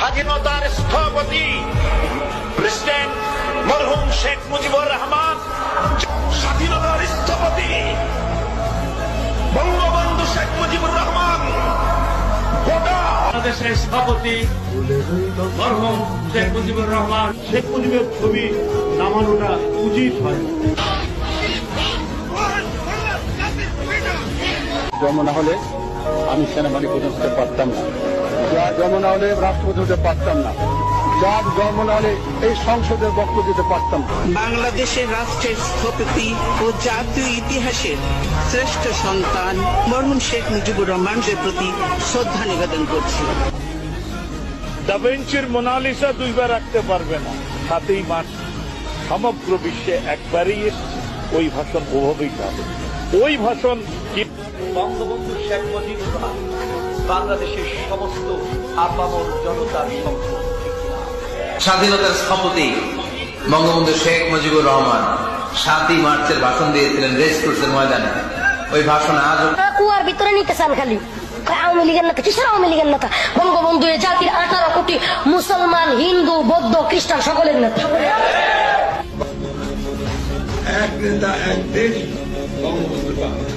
স্বাধীনতার স্থপতি প্রেসিডেন্ট মরহুম শেখ মুজিবুর রহমান, স্বাধীনতার স্থপতি বঙ্গবন্ধু শেখ মুজিবুর রহমান, বাংলাদেশের স্থপতি মরহুম শেখ মুজিবুর রহমান। শেখ মুজিবের ছবি নামানোটা উচিত হয়। জন্ম না হলে আমি সেনাবাহিনী প্রধান হতে পারতাম না, যার জন্ম না হলে রাষ্ট্রপতি হতে পারতাম না, যার জন্ম না হলে এই সংসদের বক্তব্য দিতে পারতাম না। বাংলাদেশের রাষ্ট্রের স্থপতি ও জাতীয় ইতিহাসের শ্রেষ্ঠ সন্তান মরহুম শেখ মুজিবুর রহমানের প্রতি শ্রদ্ধা নিবেদন করছি। দা ভিঞ্চির মোনালিসা দুইবার রাখতে পারবে না, 7ই মার্চ সমগ্র বিশ্বে একবারই এসেছে। ওই ভাষণ ওভাবেই হবে। ওই ভাষণ বঙ্গবন্ধু শেখ মুজিবুর রহমান বাংলাদেশের সমস্ত আপামর জনতার সম্পদ। স্বাধীনতার স্থপতি বঙ্গবন্ধু শেখ মুজিবুর রহমান 7ই মার্চের ভাষণ দিয়েছিলেন রেসকোর্সের ময়দানে। ওই ভাষণ আজ কুয়ার ভিতরে নিতে চান খালি আওয়ামী লীগের নেতা। কিসের আওয়ামী লীগের নেতা? বঙ্গবন্ধু এ জাতির 18 কোটি মুসলমান, হিন্দু, বৌদ্ধ, খ্রিস্টান সকলের নেতা। এক নেতা এক দেশ, বঙ্গবন্ধু বাংলাদেশ।